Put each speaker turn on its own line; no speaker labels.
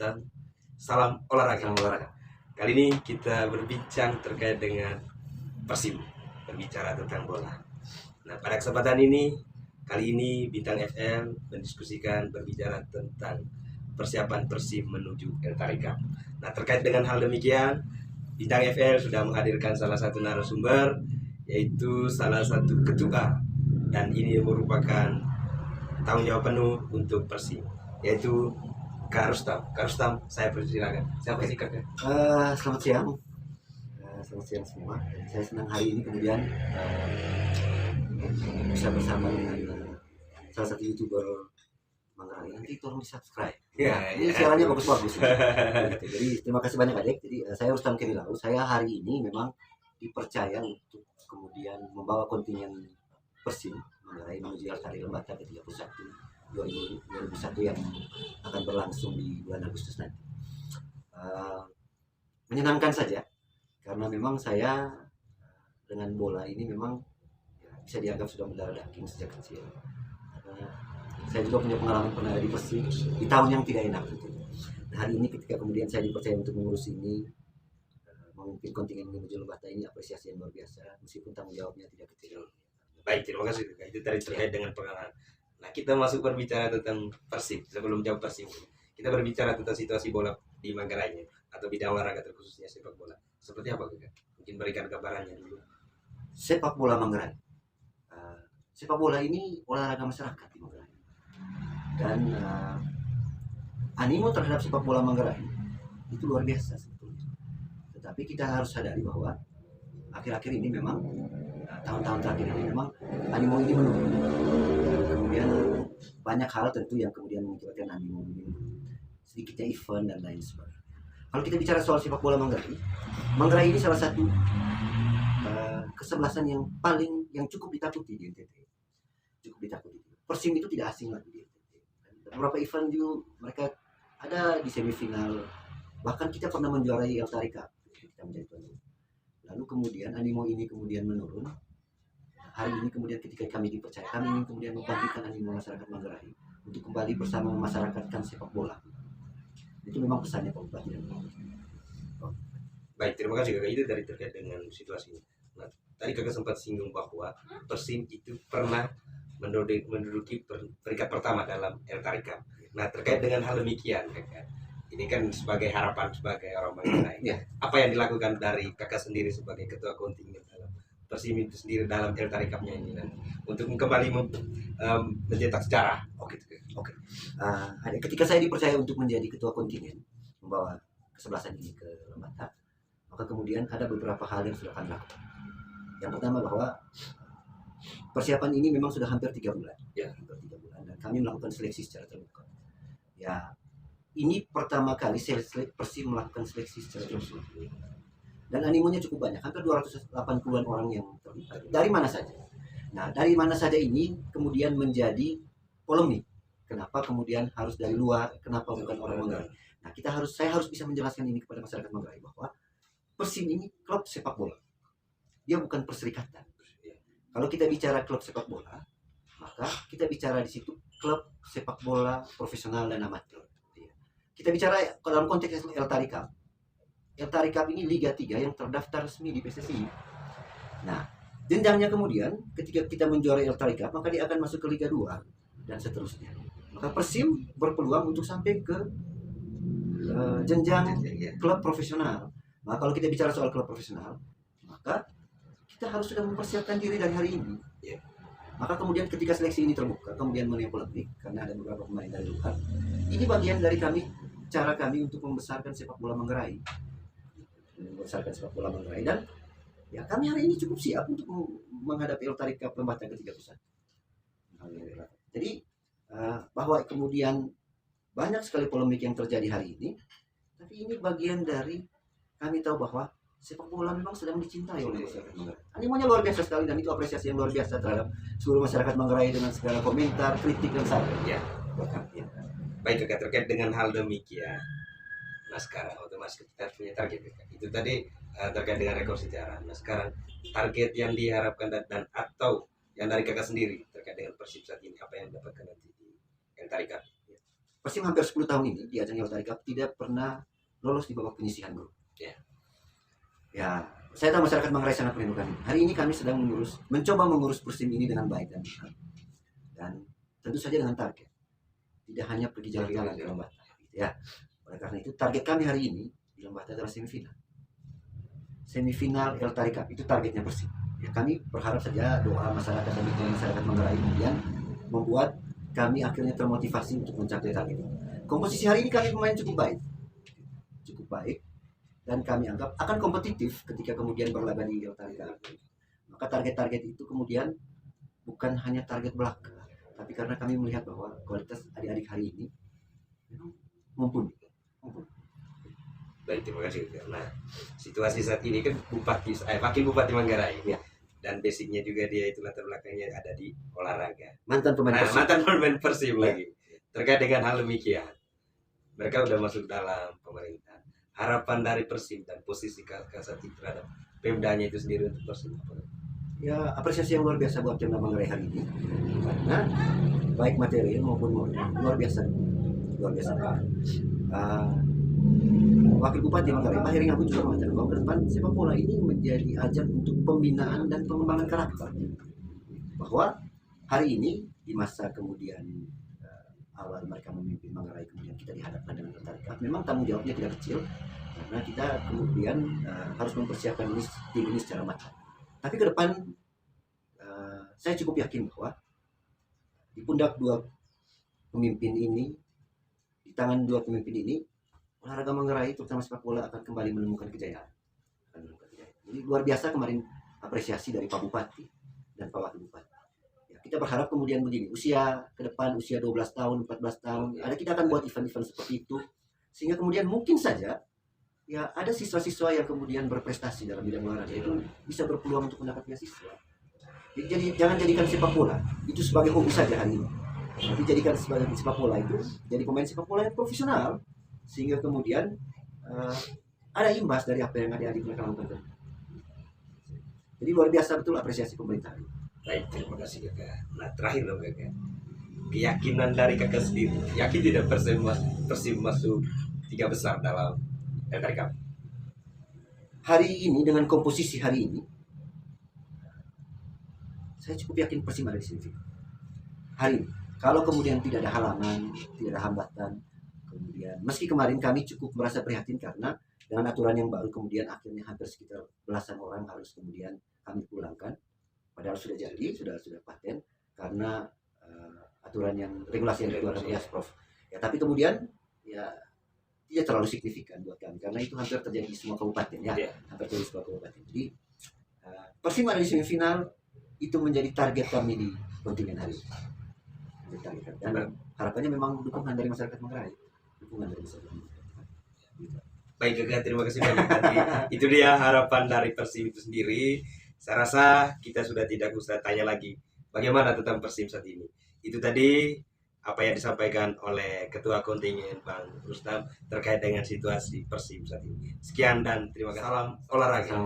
datang. Salam olahraga.
Salam olahraga.
Kali ini kita berbincang terkait dengan Persib, berbicara tentang bola. Nah, pada kesempatan ini, kali ini Bintang FM mendiskusikan berbicara tentang persiapan Persib menuju El Tariq Cup. Nah, terkait dengan hal demikian, Bintang FM sudah menghadirkan salah satu narasumber, yaitu salah satu ketua, dan ini merupakan tanggung jawab penuh untuk Persib, yaitu Kak Rustam. Kak Rustam, saya persilakan. Siapa sih Kak?
Selamat siang. Selamat siang semua. Saya senang hari ini kemudian bisa bersama dengan salah satu YouTuber Manggarai. Nanti tolong di subscribe. Ini siarannya bagus-bagus. Jadi terima kasih banyak adik. Jadi saya Rustam Kirilau. Saya hari ini memang dipercaya untuk kemudian membawa kontingen Persib Manggarai menuju El Tariq Lembata ke-31 2001 yang akan berlangsung di bulan Agustus nanti. Menyenangkan saja karena memang saya dengan bola ini memang bisa dianggap sudah mendarah daging sejak kecil. Karena saya juga punya pengalaman pernah ada di Persib di tahun yang tidak enak gitu. Nah, hari ini ketika kemudian saya dipercaya untuk mengurus ini, memimpin kontingen menuju Lembata ini, apresiasi yang luar biasa meskipun tanggung jawabnya tidak kecil.
Baik, terima kasih. Itu tadi terkait dengan pengalaman. Nah, kita masuk berbicara tentang Persib. Sebelum jauh Persib, kita berbicara tentang situasi bola di Manggarai atau bidang olahraga terkhususnya sepak bola. Seperti apa, Kak? Mungkin berikan gambarannya dulu.
Sepak bola Manggarai. Sepak bola ini olahraga masyarakat di Manggarai. Dan animo terhadap sepak bola Manggarai itu luar biasa sebetulnya. Tetapi kita harus sadari bahwa akhir-akhir ini memang tahun-tahun terakhir ini memang animo ini menurun. Kemudian banyak hal tentu yang kemudian mengakibatkan animo ini menurun. Sedikitnya event dan lain sebagainya. Kalau kita bicara soal sepak bola Manggarai ini salah satu kesebelasan yang cukup ditakuti di NTT. Cukup ditakuti. Persib itu tidak asing lagi di NTT. Beberapa event juga mereka ada di semifinal. Bahkan kita pernah menjuarai El Tariq Cup. Kita menjadi tuan rumah. Lalu kemudian animo ini kemudian menurun. Hari ini kemudian ketika kami dipercaya, kami ingin kemudian membangkitkan animo masyarakat Manggarai untuk kembali bersama memasyarakatkan sepak bola. Itu memang pesannya Pak Bupati.
Baik, terima kasih Kakak. Itu dari terkait dengan situasi ini. Nah, tadi Kakak sempat singgung bahwa Persib itu pernah menduduki peringkat pertama dalam El Tariq Cup. Nah, terkait dengan hal demikian, Kakak, ini kan sebagai harapan sebagai orang Manggarai.
Ya.
Apa yang dilakukan dari Kakak sendiri sebagai ketua kontingen dalam Persib itu sendiri dalam El Tariq Cup-nya ini untuk kembali mencetak sejarah?
Oke. Ketika saya dipercaya untuk menjadi ketua kontingen membawa kesebelasan ini ke Lembata, maka kemudian ada beberapa hal yang sudah kami lakukan. Yang pertama bahwa persiapan ini memang sudah hampir 3 bulan.
Ya.
Hampir 3 bulan dan kami melakukan seleksi secara terbuka. Ya, ini pertama kali Persib melakukan seleksi secara terbuka. Dan animonya cukup banyak, hampir 280-an orang yang terlibat. Dari mana saja? Nah, dari mana saja ini kemudian menjadi polemik. Kenapa kemudian harus dari luar? Kenapa bukan orang Manggarai? Nah, saya harus bisa menjelaskan ini kepada masyarakat Manggarai bahwa Persib ini klub sepak bola. Dia bukan perserikatan. Kalau kita bicara klub sepak bola, maka kita bicara di situ klub sepak bola profesional dan amatir. Kita bicara dalam konteks El Tariq Cup. El Tariq Cup ini Liga 3 yang terdaftar resmi di PSSI. Nah, jenjangnya kemudian ketika kita menjuarai El Tariq Cup, maka dia akan masuk ke Liga 2 dan seterusnya. Maka Persib berpeluang untuk sampai ke jenjang klub profesional. Nah, kalau kita bicara soal klub profesional, maka kita harus sudah mempersiapkan diri dari hari ini. Maka kemudian ketika seleksi ini terbuka, kemudian menuai polemik karena ada beberapa pemain dari luar. Ini bagian dari cara kami untuk membesarkan sepak bola Manggarai. Dan ya kami hari ini cukup siap untuk menghadapi El Tariq Cup Lembata ke-31. Jadi bahwa kemudian banyak sekali polemik yang terjadi hari ini, tapi ini bagian dari kami tahu bahwa sepak bola memang sedang dicintai oleh masyarakat Manggarai. Animonya luar biasa sekali dan itu apresiasi yang luar biasa terhadap seluruh masyarakat Manggarai dengan segala komentar, kritik dan saran.
Ya. Baik, terkait dengan hal demikian. Nah, sekarang otomatis kita punya target. Itu tadi terkait dengan rekor sejarah. Nah, sekarang target yang diharapkan dan atau yang dari Kakak sendiri terkait dengan Persib saat ini, apa yang dapatkan nanti di El Tariq Cup?
Persib hampir 10 tahun ini di ajang Eltari Cup tidak pernah lolos di babak penyisihan grup.
Ya.
Ya, saya tahu masyarakat Manggarai sangat merindukan ini. Hari ini kami sedang mencoba mengurus Persib ini dengan baik dan benar. Dan tentu saja dengan target. Tidak hanya pergi jalan-jalan ke Lembata. Ya, oleh karena itu target kami hari ini di Lembata adalah semifinal. Semifinal Eltari Cup itu targetnya Persib. Ya, kami berharap saja doa masyarakat dan dukungan masyarakat Manggarai kemudian membuat kami akhirnya termotivasi untuk mencapai target itu. Komposisi hari ini kami pemain cukup baik, dan kami anggap akan kompetitif ketika kemudian berlaga di Eltari Cup. Maka target-target itu kemudian bukan hanya target belaka, tapi karena kami melihat bahwa kualitas adik-adik hari ini memang mumpuni.
Baik, terima kasih. Nah, situasi saat ini kan Wakil Bupati Manggarai.
Ya.
Dan basicnya juga dia itu latar belakangnya ada di olahraga.
Mantan pemain
Nah,
Persib.
mantan pemain Persib
Ya.
lagi. Terkait dengan hal demikian, mereka udah masuk dalam pemerintahan. Harapan dari Persib dan posisi Kasati terhadap Pemdanya itu sendiri untuk Persib.
Ya, apresiasi yang luar biasa buat Pemda Manggarai hari ini karena baik material maupun moral luar biasa. Wakil Bupati Manggarai Pak Heri Ngabu juga mengatakan bahwa ke depan sepak bola ini menjadi ajang untuk pembinaan dan pengembangan karakter. Bahwa hari ini di masa kemudian awal mereka memimpin Manggarai, kemudian kita dihadapkan dengan Eltari Cup, memang tanggung jawabnya tidak kecil karena kita kemudian harus mempersiapkan tim ini secara matang. Tapi ke depan saya cukup yakin bahwa di pundak dua pemimpin ini, di tangan dua pemimpin ini, olahraga Manggarai terutama sepak bola akan kembali menemukan kejayaan. Jadi luar biasa kemarin apresiasi dari Pak Bupati dan Pak Wakil Bupati. Ya, kita berharap kemudian begini, usia ke depan usia 12 tahun, 14 tahun, kita akan buat event-event seperti itu sehingga kemudian mungkin saja ya ada siswa-siswa yang kemudian berprestasi dalam bidang olahraga itu bisa berpeluang untuk mendapat beasiswa. Jadi jangan jadikan sepak bola itu sebagai hobi saja hari ini. Tapi jadikan sebagai sepak bola itu jadi pemain sepak bola yang profesional sehingga kemudian ada imbas dari apa yang adik-adik mereka lakukan. Jadi luar biasa betul apresiasi pemerintah.
Baik, terima kasih kakak. Nah, terakhir dong kakak, keyakinan dari kakak sendiri, yakin tidak Persib masuk 3 besar dalam Eltari Cup?
Hari ini dengan komposisi hari ini saya cukup yakin Persib ada di semifinal. Hari ini, kalau kemudian tidak ada halangan, tidak ada hambatan, kemudian meski kemarin kami cukup merasa prihatin karena dengan aturan yang baru kemudian akhirnya hampir sekitar belasan orang harus kemudian kami pulangkan, padahal sudah jadi, sudah paten karena aturan yang regulasi yang dikeluarkan oleh Asprof. Ya, tapi kemudian ya tidak terlalu signifikan buat kami karena itu hampir terjadi di semua kabupaten ya, hampir terjadi di semua kabupaten. Jadi Persib ada di semifinal itu menjadi target kami di kontingen hari ini. Dan harapannya memang dukungan dari masyarakat Manggarai,
Baik kakak, terima kasih banyak. Tadi itu dia harapan dari Persib itu sendiri. Saya rasa kita sudah tidak usah tanya lagi bagaimana tentang Persib saat ini. Itu tadi apa yang disampaikan oleh Ketua Kontingen Bang Rustam terkait dengan situasi Persib saat ini. Sekian dan terima kasih. Salam olahraga.